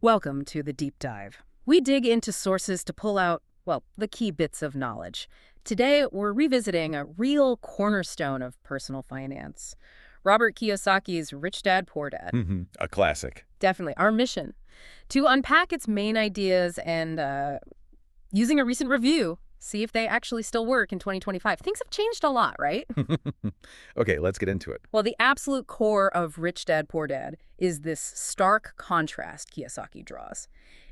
Welcome to the deep dive. We dig into sources to pull out, well, the key bits of knowledge. Today, we're revisiting a real cornerstone of personal finance. Robert Kiyosaki's Rich Dad, Poor Dad. A classic. Definitely our mission. To unpack its main ideas and, using a recent review, see if they actually still work in 2025. Things have changed a lot, right? Okay, let's get into it. Well, the absolute core of Rich Dad, Poor Dad is this stark contrast Kiyosaki draws.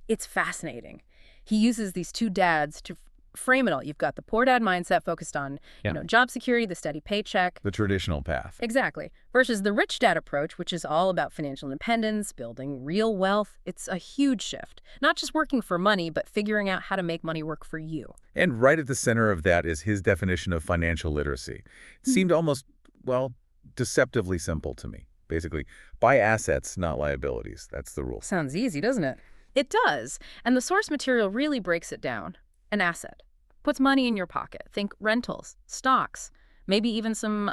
It's fascinating. He uses these two dads to frame it all. You've got the poor dad mindset focused on, Yeah. job security, the steady paycheck. The traditional path. Exactly. Versus the rich dad approach, which is all about financial independence, building real wealth. It's a huge shift. Not just working for money, but figuring out how to make money work for you. And right at the center of that is his definition of financial literacy. It seemed almost, well, deceptively simple to me. Basically, buy assets, not liabilities. That's the rule. Sounds easy, doesn't it? It does. And the source material really breaks it down. An asset puts money in your pocket. Think rentals, stocks, maybe even some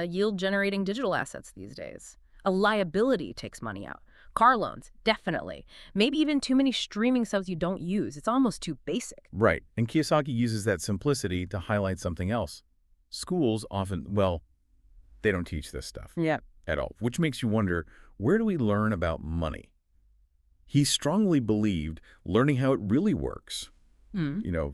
yield-generating digital assets these days. A liability takes money out. Car loans, definitely. Maybe even too many streaming subs you don't use. It's almost too basic. Right. And Kiyosaki uses that simplicity to highlight something else. Schools often, well, they don't teach this stuff Yeah. at all, which makes you wonder, where do we learn about money? He strongly believed learning how it really works,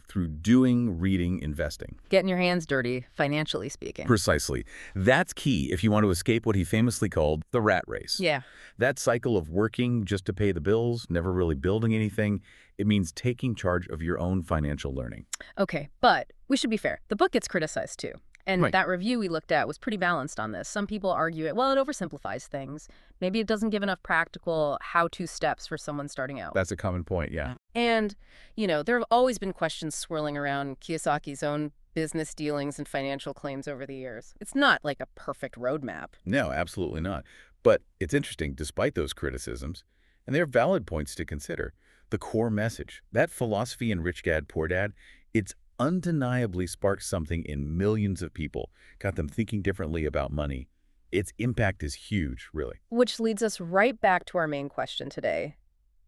through doing, reading, investing. Getting your hands dirty, financially speaking. Precisely. That's key if you want to escape what he famously called the rat race. Yeah. That cycle of working just to pay the bills, never really building anything, it means taking charge of your own financial learning. Okay, but we should be fair. The book gets criticized too. And Right. that review we looked at was pretty balanced on this. Some people argue it oversimplifies things. Maybe it doesn't give enough practical how-to steps for someone starting out. That's a common point, yeah. And, there have always been questions swirling around Kiyosaki's own business dealings and financial claims over the years. It's not like a perfect roadmap. No, absolutely not. But it's interesting, despite those criticisms, and they're valid points to consider, the core message, that philosophy in Rich Dad, Poor Dad, it's undeniably sparked something in millions of people, got them thinking differently about money. Its impact is huge, really. Which leads us right back to our main question today.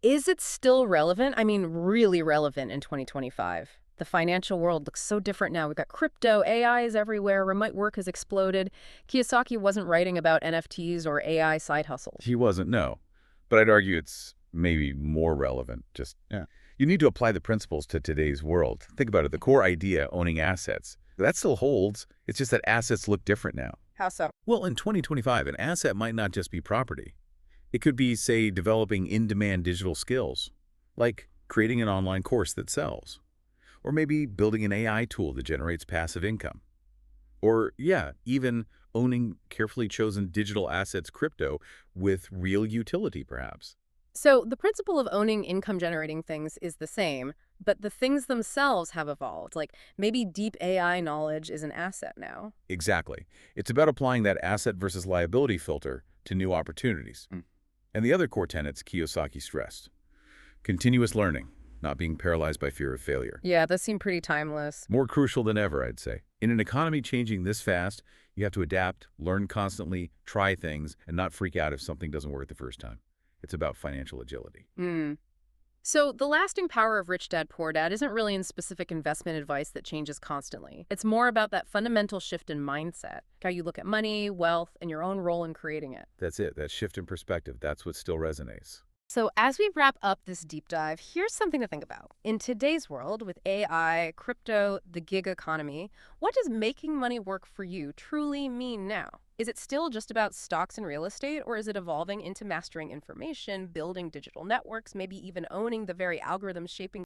Is it still relevant? I mean, really relevant in 2025. The financial world looks so different now. We've got crypto, AI is everywhere, remote work has exploded. Kiyosaki wasn't writing about NFTs or AI side hustles. He wasn't, no. But I'd argue it's maybe more relevant. You need to apply the principles to today's world. Think about it. The core idea, owning assets, that still holds. It's just that assets look different now. How so? Well, in 2025, an asset might not just be property. It could be, say, developing in-demand digital skills, like creating an online course that sells, or maybe building an AI tool that generates passive income. Or, even owning carefully chosen digital assets, crypto, with real utility, perhaps. So the principle of owning income-generating things is the same, but the things themselves have evolved. Like maybe deep AI knowledge is an asset now. Exactly. It's about applying that asset versus liability filter to new opportunities. And the other core tenets Kiyosaki stressed: continuous learning, not being paralyzed by fear of failure. Yeah, those seem pretty timeless. More crucial than ever, I'd say. In an economy changing this fast, you have to adapt, learn constantly, try things, and not freak out if something doesn't work the first time. It's about financial agility. So the lasting power of Rich Dad, Poor Dad isn't really in specific investment advice that changes constantly. It's more about that fundamental shift in mindset, how you look at money, wealth, and your own role in creating it. That's it, that shift in perspective, that's what still resonates. So as we wrap up this deep dive, here's something to think about. In today's world, with AI, crypto, the gig economy, what does making money work for you truly mean now? Is it still just about stocks and real estate, or is it evolving into mastering information, building digital networks, maybe even owning the very algorithms shaping